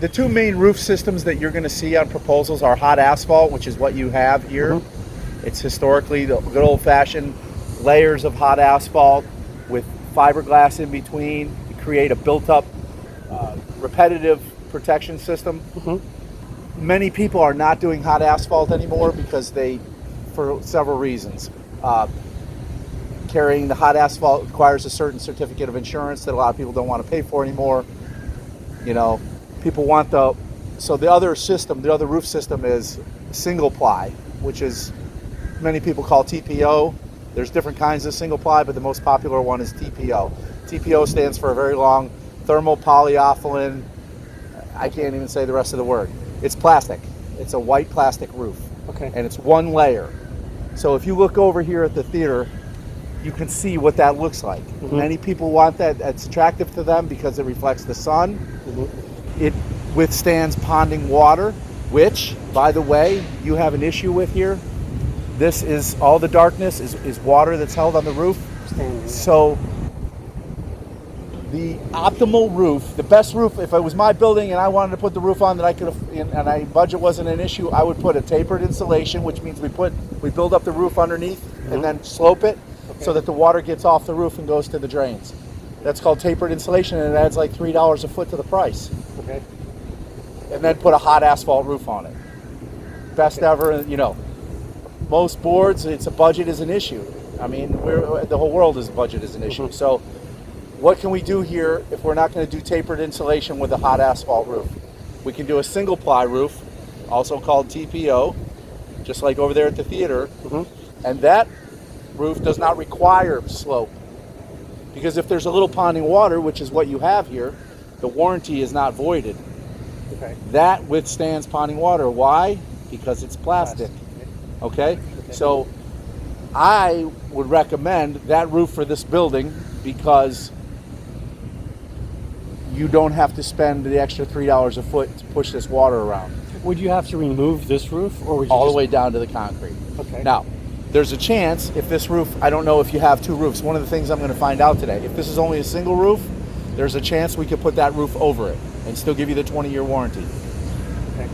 the two main roof systems that you're going to see on proposals are hot asphalt, which is what you have here. It's historically the good old-fashioned layers of hot asphalt with fiberglass in between to create a built-up repetitive protection system. Many people are not doing hot asphalt anymore because for several reasons. Carrying the hot asphalt requires a certain certificate of insurance that a lot of people don't want to pay for anymore. You know, people want so the other roof system is single ply, which is many people call TPO. There's different kinds of single ply, but the most popular one is TPO. TPO stands for a very long thermopolyethylene. I can't even say the rest of the word. It's plastic. It's a white plastic roof. Okay. And it's one layer. So if you look over here at the theater, you can see what that looks like. Many people want that. It's attractive to them because it reflects the sun. It withstands ponding water, which, by the way, you have an issue with here. This is all the darkness is water that's held on the roof. So the optimal roof, the best roof, if it was my building and I wanted to put the roof on that I could and budget wasn't an issue, I would put a tapered insulation, which means we build up the roof underneath and then slope it so that the water gets off the roof and goes to the drains. That's called tapered insulation, and it adds like $3 a foot to the price. Okay. And then put a hot asphalt roof on it. Best ever, you know. Most boards, a budget is an issue. I mean, the whole world is budget is an issue. So what can we do here if we're not going to do tapered insulation with a hot asphalt roof? We can do a single ply roof, also called TPO, just like over there at the theater. And that roof does not require slope. Because if there's a little ponding water, which is what you have here, the warranty is not voided. Okay. That withstands ponding water. Why? Because it's plastic. Okay? So I would recommend that roof for this building because you don't have to spend the extra $3 a foot to push this water around. Would you have to remove this roof, or would you all the way down to the concrete? Okay. Now, there's a chance if this roof, I don't know if you have two roofs. One of the things I'm going to find out today, if this is only a single roof, there's a chance we could put that roof over it and still give you the 20-year warranty. Okay.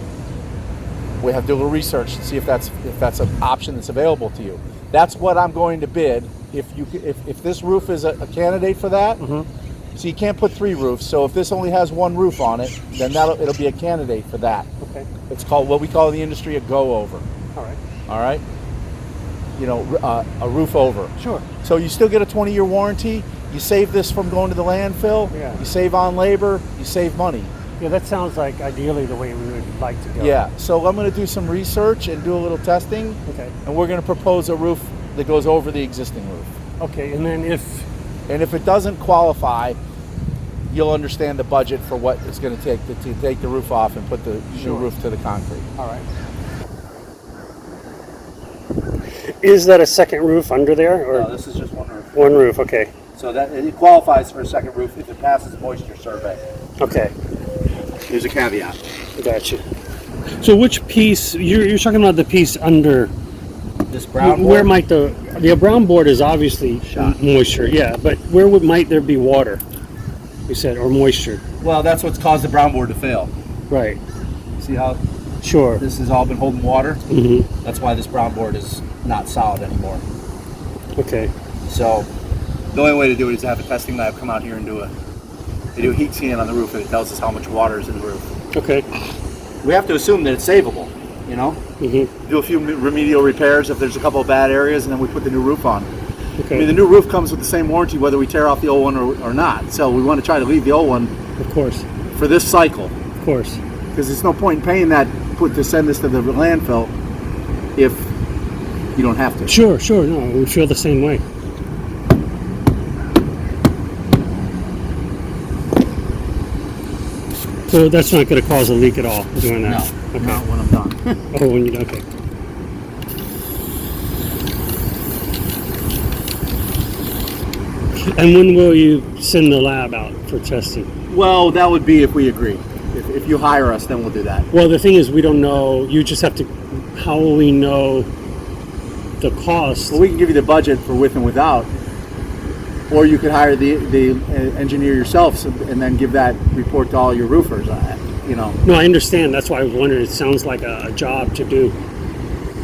We have to do a little research to see if that's an option that's available to you. That's what I'm going to bid. If this roof is a candidate for that, so you can't put three roofs. So if this only has one roof on it, then it'll be a candidate for that. Okay. It's called what we call in the industry a go over. All right. All right. You know, a roof over. Sure. So you still get a 20-year warranty. You save this from going to the landfill. Yeah. You save on labor. You save money. Yeah, that sounds like ideally the way we would like to go. Yeah. So I'm going to do some research and do a little testing. Okay. And we're going to propose a roof that goes over the existing roof. Okay. And then if it doesn't qualify, you'll understand the budget for what it's going to take to take the roof off and put the new roof to the concrete. All right. Is that a second roof under there? Or? No, this is just one roof. One roof, okay. So that it qualifies for a second roof if it passes the moisture survey. Okay. There's a caveat. Gotcha. So which piece, you're talking about the piece under, This brown board? where might the brown board is obviously moisture, yeah, but where might there be water, you said, or moisture? Well, that's what's caused the brown board to fail. Right. See how Sure. this has all been holding water? Mm-hmm. That's why this brown board is not solid anymore. Okay. So the only way to do it is to have a testing lab come out here and do a heat scan on the roof, and it tells us how much water is in the roof. Okay. We have to assume that it's savable, you know? Mm-hmm. Do a few remedial repairs if there's a couple of bad areas, and then we put the new roof on. Okay. I mean, the new roof comes with the same warranty whether we tear off the old one or not. So we want to try to leave the old one, Of course. for this cycle. Of course. Because there's no point in paying that to send this to the landfill if you don't have to. Sure. No, we feel the same way. So that's not going to cause a leak at all, doing that? No, Okay. not when I'm done. Oh, when you okay. And when will you send the lab out for testing? Well, that would be if we agree. If you hire us, then we'll do that. Well, the thing is, we don't know. You just have to. How will we know the cost? Well, we can give you the budget for with and without. or you could hire the engineer yourself, and then give that report to all your roofers. You know, No, I understand. That's why I was wondering. It sounds like a job to do.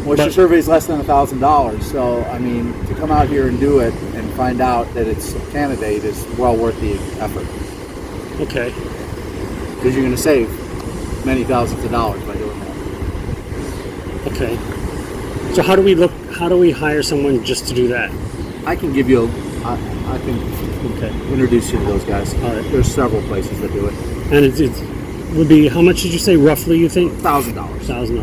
moisture survey is less than $1,000. So I mean, to come out here and do it and find out that it's a candidate is well worth the effort, Okay. because you're going to save many thousands of dollars by doing that. Okay. So how do we hire someone just to do that? I can give you I can Okay. introduce you to those guys. All right. There's several places that do it. And it would be, how much did you say roughly you think? $1,000 $1,000.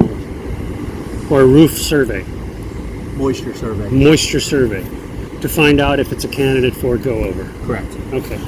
For a roof survey, moisture survey. moisture survey, to find out if it's a candidate for a go over. Correct. Okay.